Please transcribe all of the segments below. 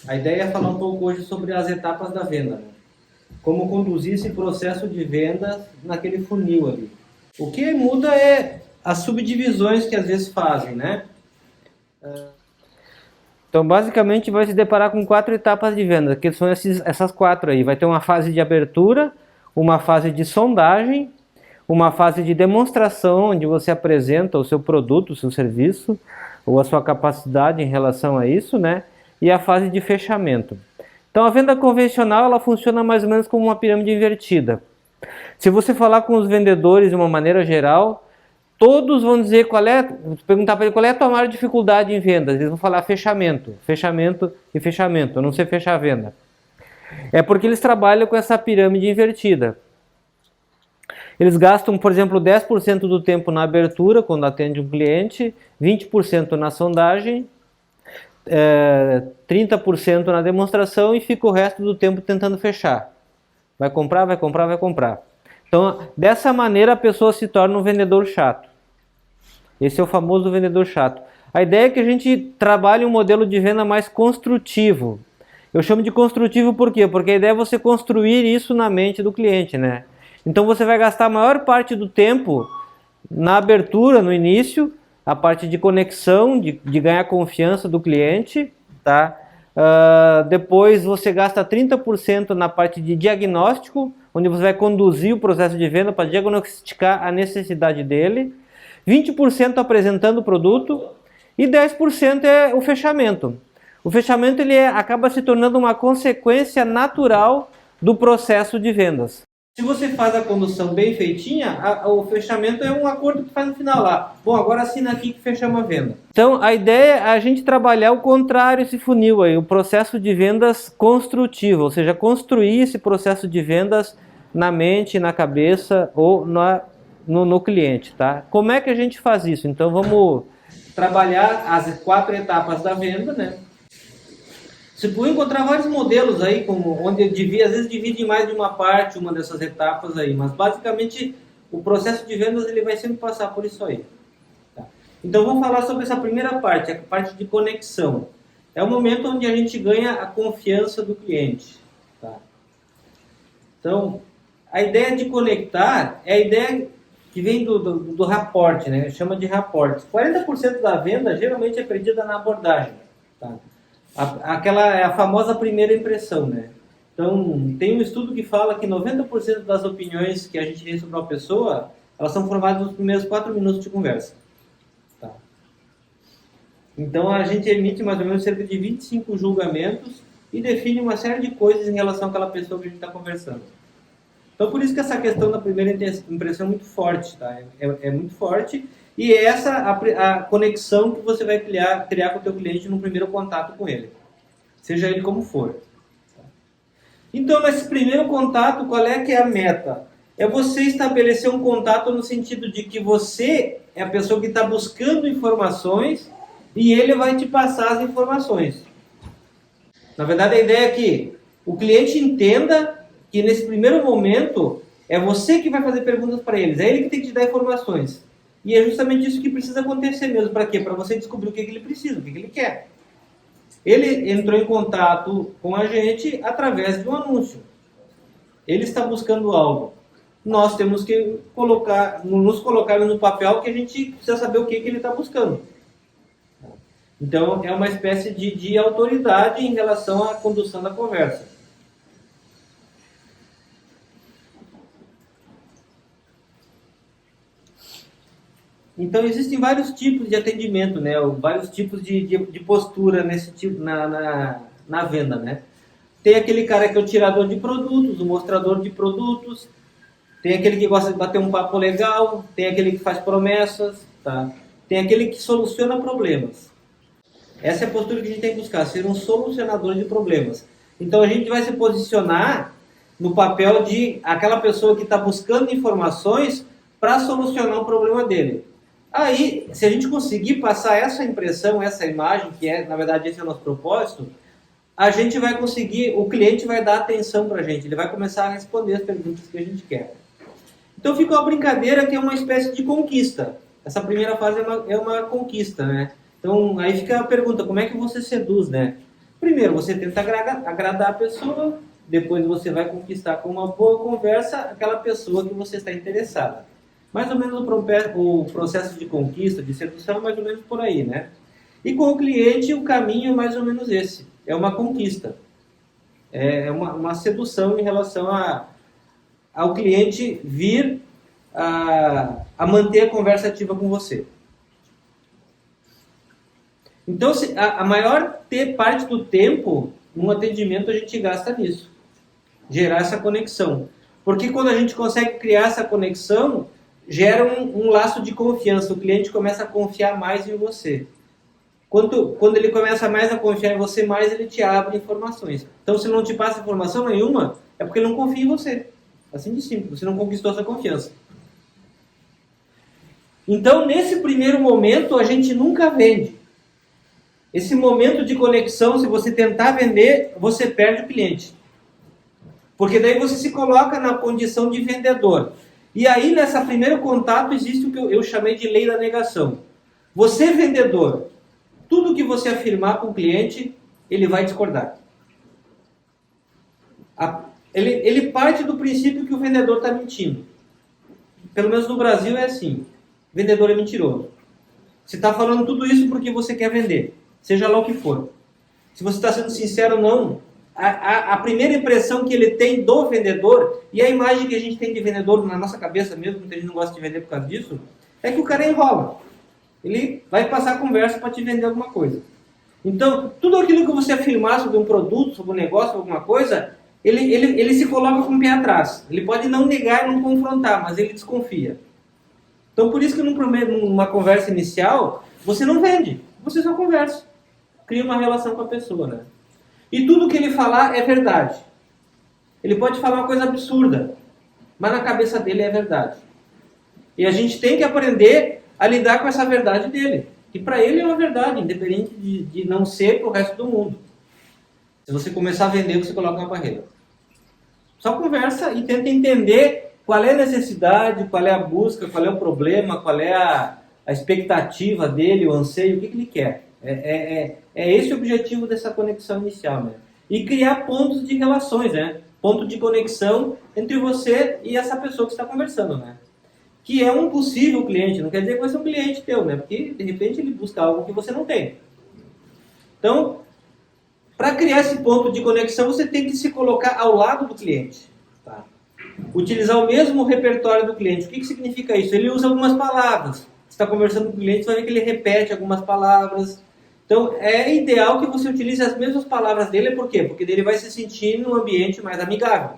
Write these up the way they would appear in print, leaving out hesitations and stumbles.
A ideia é falar um pouco hoje sobre as etapas da venda, né? Como conduzir esse processo de vendas naquele funil ali. O que muda é as subdivisões que às vezes fazem, né? Então, basicamente, vai se deparar com 4 etapas de venda, que são essas 4 aí. Vai ter uma fase de abertura, uma fase de sondagem, uma fase de demonstração, onde você apresenta o seu produto, o seu serviço, ou a sua capacidade em relação a isso, né? E a fase de fechamento. Então, a venda convencional, ela funciona mais ou menos como uma pirâmide invertida. Se você falar com os vendedores de uma maneira geral, todos vão dizer perguntar para ele qual é a tua maior dificuldade em vendas. Eles vão falar fechamento, fechamento e fechamento, eu não sei fechar a venda. É porque eles trabalham com essa pirâmide invertida. Eles gastam, por exemplo, 10% do tempo na abertura, quando atende um cliente, 20% na sondagem, 30% na demonstração e fica o resto do tempo tentando fechar. Vai comprar, vai comprar, vai comprar. Então, dessa maneira, a pessoa se torna um vendedor chato. Esse é o famoso vendedor chato. A ideia é que a gente trabalhe um modelo de venda mais construtivo. Eu chamo de construtivo por quê? Porque a ideia é você construir isso na mente do cliente, né? Então você vai gastar a maior parte do tempo na abertura, no início, a parte de conexão, de ganhar confiança do cliente, tá? Depois você gasta 30% na parte de diagnóstico, onde você vai conduzir o processo de venda para diagnosticar a necessidade dele, 20% apresentando o produto e 10% é o fechamento. O fechamento ele acaba se tornando uma consequência natural do processo de vendas. Se você faz a condução bem feitinha, o fechamento é um acordo que faz no final lá. Bom, agora assina aqui que fechamos a venda. Então, a ideia é a gente trabalhar o contrário, esse funil aí, o processo de vendas construtivo, ou seja, construir esse processo de vendas na mente, na cabeça ou no cliente, tá? Como é que a gente faz isso? Então, vamos trabalhar as 4 etapas da venda, né? Você pode encontrar vários modelos aí, onde às vezes divide em mais de uma parte, uma dessas etapas aí, mas basicamente o processo de vendas ele vai sempre passar por isso aí. Tá? Então vamos falar sobre essa primeira parte, a parte de conexão. É o momento onde a gente ganha a confiança do cliente. Tá? Então, a ideia de conectar é a ideia que vem do rapport, né? Chama de rapport. 40% da venda geralmente é perdida na abordagem. Tá? Aquela é a famosa primeira impressão, né? Então, tem um estudo que fala que 90% das opiniões que a gente tem sobre uma pessoa, elas são formadas nos primeiros 4 minutos de conversa. Tá? Então, a gente emite mais ou menos cerca de 25 julgamentos e define uma série de coisas em relação àquela pessoa que a gente está conversando. Então, por isso que essa questão da primeira impressão é muito forte, tá? É muito forte. E é essa a conexão que você vai criar com o teu cliente no primeiro contato com ele. Seja ele como for. Então, nesse primeiro contato, qual é que é a meta? É você estabelecer um contato no sentido de que você é a pessoa que está buscando informações e ele vai te passar as informações. Na verdade, a ideia é que o cliente entenda que nesse primeiro momento é você que vai fazer perguntas para eles. É ele que tem que te dar informações. E é justamente isso que precisa acontecer mesmo. Para quê? Para você descobrir o que ele precisa, o que ele quer. Ele entrou em contato com a gente através de um anúncio. Ele está buscando algo. Nós temos que nos colocar no papel que a gente precisa saber o que ele está buscando. Então, é uma espécie de autoridade em relação à condução da conversa. Então, existem vários tipos de atendimento, né? Vários tipos de postura nesse tipo, na venda, né? Tem aquele cara que é o tirador de produtos, o mostrador de produtos. Tem aquele que gosta de bater um papo legal. Tem aquele que faz promessas, tá? Tem aquele que soluciona problemas. Essa é a postura que a gente tem que buscar, ser um solucionador de problemas. Então, a gente vai se posicionar no papel de aquela pessoa que está buscando informações para solucionar o problema dele. Aí, se a gente conseguir passar essa impressão, essa imagem, que na verdade esse é o nosso propósito, a gente vai conseguir, o cliente vai dar atenção para a gente, ele vai começar a responder as perguntas que a gente quer. Então fica uma brincadeira que é uma espécie de conquista. Essa primeira fase é uma conquista, né? Então aí fica a pergunta, como é que você seduz, né? Primeiro você tenta agradar a pessoa, depois você vai conquistar com uma boa conversa aquela pessoa que você está interessada. Mais ou menos o processo de conquista, de sedução é mais ou menos por aí, né? E com o cliente o caminho é mais ou menos esse, é uma conquista. É uma sedução em relação ao cliente vir a manter a conversa ativa com você. Então, a maior parte do tempo, num atendimento, a gente gasta nisso. Gerar essa conexão. Porque quando a gente consegue criar essa conexão, gera um laço de confiança. O cliente começa a confiar mais em você. Quando ele começa mais a confiar em você, mais ele te abre informações. Então, se não te passa informação nenhuma, é porque ele não confia em você. Assim de simples. Você não conquistou essa confiança. Então, nesse primeiro momento, a gente nunca vende. Esse momento de conexão, se você tentar vender, você perde o cliente. Porque daí você se coloca na condição de vendedor. E aí, nesse primeiro contato, existe o que eu chamei de lei da negação. Você, vendedor, tudo que você afirmar para o cliente, ele vai discordar. Ele parte do princípio que o vendedor está mentindo. Pelo menos no Brasil é assim. Vendedor é mentiroso. Você está falando tudo isso porque você quer vender. Seja lá o que for. Se você está sendo sincero ou não, a primeira impressão que ele tem do vendedor, e a imagem que a gente tem de vendedor na nossa cabeça mesmo, muita gente não gosta de vender por causa disso, é que o cara enrola. Ele vai passar a conversa para te vender alguma coisa. Então, tudo aquilo que você afirmar sobre um produto, sobre um negócio, sobre alguma coisa, ele se coloca com o pé atrás. Ele pode não negar e não confrontar, mas ele desconfia. Então, por isso que numa conversa inicial, você não vende, você só conversa. Cria uma relação com a pessoa, né? E tudo que ele falar é verdade. Ele pode falar uma coisa absurda, mas na cabeça dele é verdade. E a gente tem que aprender a lidar com essa verdade dele. Que para ele é uma verdade, independente de não ser para o resto do mundo. Se você começar a vender, você coloca uma barreira. Só conversa e tenta entender qual é a necessidade, qual é a busca, qual é o problema, qual é a expectativa dele, o anseio, o que ele quer. É esse o objetivo dessa conexão inicial, né? E criar pontos de relações, né? Ponto de conexão entre você e essa pessoa que está conversando, né? Que é um possível cliente, não quer dizer que vai ser um cliente teu, né? Porque, de repente, ele busca algo que você não tem. Então, para criar esse ponto de conexão, você tem que se colocar ao lado do cliente. Tá? Utilizar o mesmo repertório do cliente. O que significa isso? Ele usa algumas palavras. Você está conversando com o cliente, você vai ver que ele repete algumas palavras. Então, é ideal que você utilize as mesmas palavras dele. Por quê? Porque ele vai se sentir num ambiente mais amigável.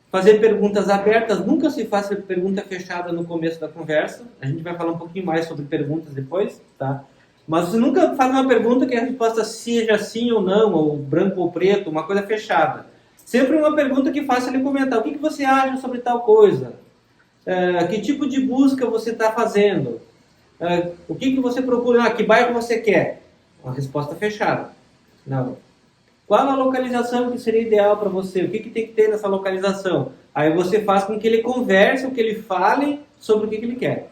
Fazer perguntas abertas. Nunca se faça pergunta fechada no começo da conversa. A gente vai falar um pouquinho mais sobre perguntas depois, tá? Mas você nunca faz uma pergunta que a resposta seja sim ou não, ou branco ou preto, uma coisa fechada. Sempre uma pergunta que faça ele comentar. O que você acha sobre tal coisa? Que tipo de busca você está fazendo? O que você procura? Que bairro você quer? Uma resposta fechada. Não. Qual a localização que seria ideal para você? O que tem que ter nessa localização? Aí você faz com que ele converse, com que ele fale sobre o que ele quer.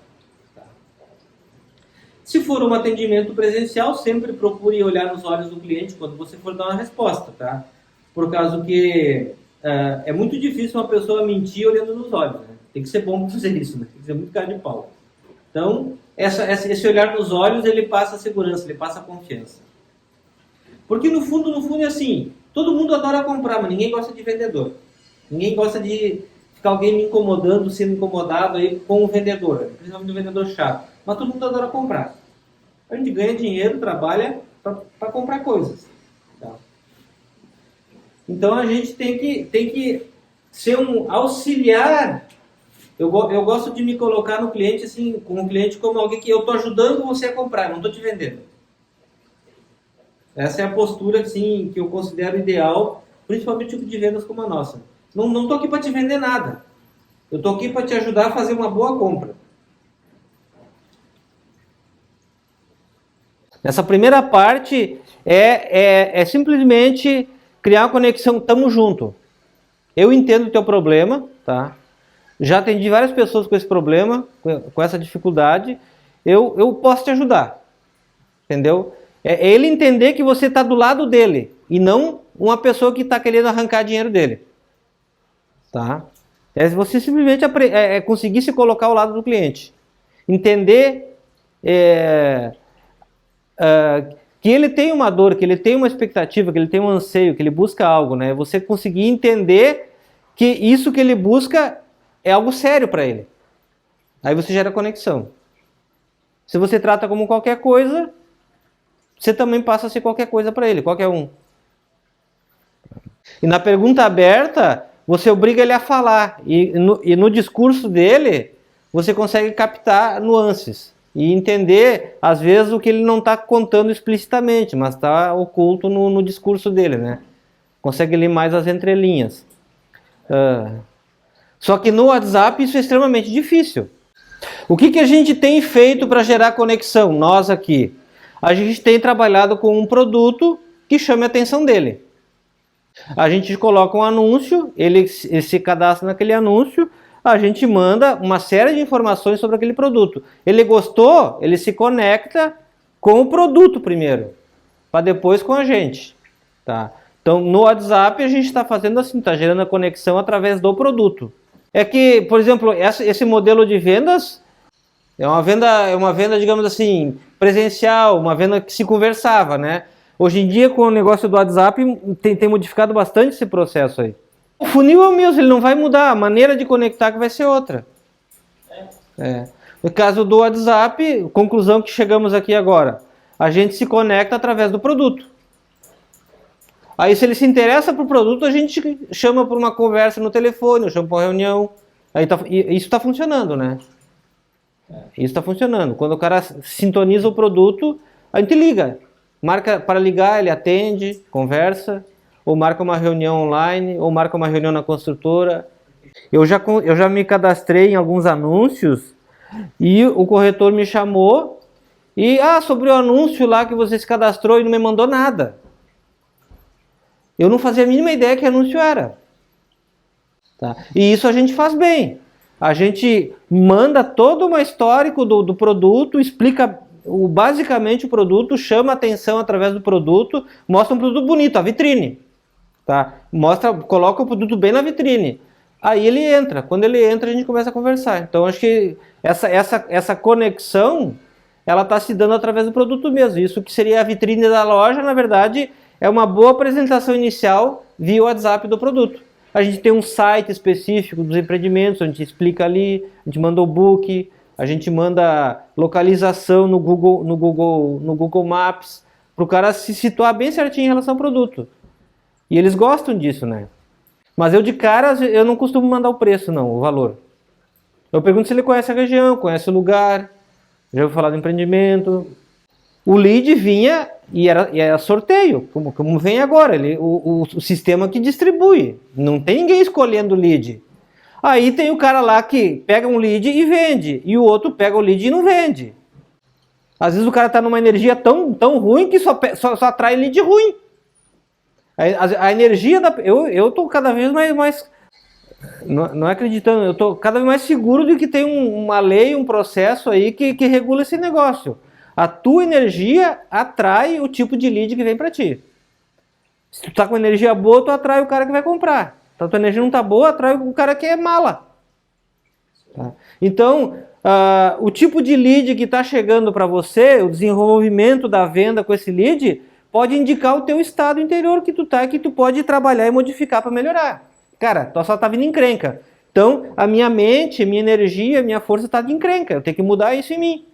Tá. Se for um atendimento presencial, sempre procure olhar nos olhos do cliente quando você for dar uma resposta, tá? Por causa que é muito difícil uma pessoa mentir olhando nos olhos, né? Tem que ser bom para fazer isso, né? Tem que ser muito cara de pau. Então, esse olhar nos olhos, ele passa segurança, ele passa confiança. Porque no fundo é assim, todo mundo adora comprar, mas ninguém gosta de vendedor. Ninguém gosta de ficar alguém me incomodando, sendo incomodado aí com o vendedor, principalmente o vendedor chato. Mas todo mundo adora comprar. A gente ganha dinheiro, trabalha para comprar coisas. Tá? Então a gente tem que ser um auxiliar. Eu gosto de me colocar no cliente assim, com o cliente como alguém que eu estou ajudando você a comprar, não estou te vendendo. Essa é a postura assim, que eu considero ideal, principalmente tipo de vendas como a nossa. Não estou aqui para te vender nada. Eu estou aqui para te ajudar a fazer uma boa compra. Essa primeira parte é simplesmente criar uma conexão, tamo junto. Eu entendo o teu problema, tá? Já atendi várias pessoas com esse problema, com essa dificuldade. Eu posso te ajudar, entendeu? É ele entender que você está do lado dele e não uma pessoa que está querendo arrancar dinheiro dele. Tá? É você simplesmente conseguir se colocar ao lado do cliente. Entender que ele tem uma dor, que ele tem uma expectativa, que ele tem um anseio, que ele busca algo, né? Você conseguir entender que isso que ele busca é algo sério para ele. Aí você gera conexão. Se você trata como qualquer coisa, você também passa a ser qualquer coisa para ele, qualquer um. E na pergunta aberta, você obriga ele a falar. E no discurso dele, você consegue captar nuances. E entender, às vezes, o que ele não está contando explicitamente, mas está oculto no discurso dele, né? Consegue ler mais as entrelinhas. Só que no WhatsApp isso é extremamente difícil. O que a gente tem feito para gerar conexão? Nós aqui. A gente tem trabalhado com um produto que chame a atenção dele. A gente coloca um anúncio, ele se cadastra naquele anúncio, a gente manda uma série de informações sobre aquele produto. Ele gostou, ele se conecta com o produto primeiro, para depois com a gente. Tá? Então, no WhatsApp a gente está fazendo assim, está gerando a conexão através do produto. É que, por exemplo, esse modelo de vendas é uma venda, digamos assim, presencial, uma venda que se conversava, né? Hoje em dia, com o negócio do WhatsApp, tem modificado bastante esse processo aí. O funil é o mesmo, ele não vai mudar, a maneira de conectar que vai ser outra. No caso do WhatsApp, conclusão que chegamos aqui agora, a gente se conecta através do produto. Aí se ele se interessa por produto, a gente chama para uma conversa no telefone, chama para uma reunião. Isso está funcionando, né? Isso está funcionando. Quando o cara sintoniza o produto, a gente liga. Marca para ligar, ele atende, conversa, ou marca uma reunião online, ou marca uma reunião na construtora. Eu já me cadastrei em alguns anúncios e o corretor me chamou e, sobre o anúncio lá que você se cadastrou e não me mandou nada. Eu não fazia a mínima ideia que anúncio era. Tá? E isso a gente faz bem. A gente manda todo um histórico do produto, explica basicamente o produto, chama a atenção através do produto, mostra um produto bonito, a vitrine. Tá? Coloca o produto bem na vitrine. Aí ele entra. Quando ele entra, a gente começa a conversar. Então, acho que essa conexão, ela está se dando através do produto mesmo. Isso que seria a vitrine da loja, na verdade, é uma boa apresentação inicial via WhatsApp do produto. A gente tem um site específico dos empreendimentos, a gente explica ali, a gente manda o book, a gente manda localização no Google Maps, para o cara se situar bem certinho em relação ao produto. E eles gostam disso, né? Mas eu de cara, eu não costumo mandar o preço, não, o valor. Eu pergunto se ele conhece a região, conhece o lugar, já ouviu falar do empreendimento. O lead vinha e era sorteio, como vem agora, o sistema que distribui. Não tem ninguém escolhendo o lead. Aí tem o cara lá que pega um lead e vende, e o outro pega o lead e não vende. Às vezes o cara está numa energia tão ruim que só atrai lead ruim. A energia eu estou cada vez mais não acreditando, eu estou cada vez mais seguro de que tem uma lei, um processo aí que regula esse negócio. A tua energia atrai o tipo de lead que vem para ti. Se tu tá com energia boa, tu atrai o cara que vai comprar. Se a tua energia não tá boa, atrai o cara que é mala. Tá? Então, o tipo de lead que está chegando para você, o desenvolvimento da venda com esse lead, pode indicar o teu estado interior que tu tá e que tu pode trabalhar e modificar para melhorar. Cara, tu só tá vindo encrenca. Então, a minha mente, minha energia, minha força tá de encrenca. Eu tenho que mudar isso em mim.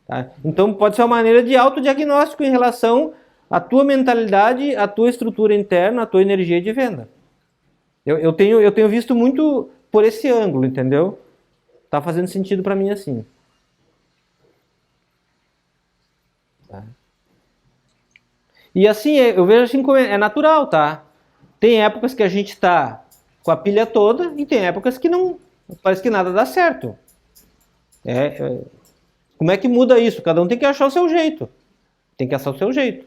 Tá? Então, pode ser uma maneira de autodiagnóstico em relação à tua mentalidade, à tua estrutura interna, à tua energia de venda. Eu tenho visto muito por esse ângulo, entendeu? Tá fazendo sentido para mim assim. Tá? E assim, eu vejo assim como é natural, tá? Tem épocas que a gente tá com a pilha toda e tem épocas que não, parece que nada dá certo. Como é que muda isso? Cada um tem que achar o seu jeito. Tem que achar o seu jeito.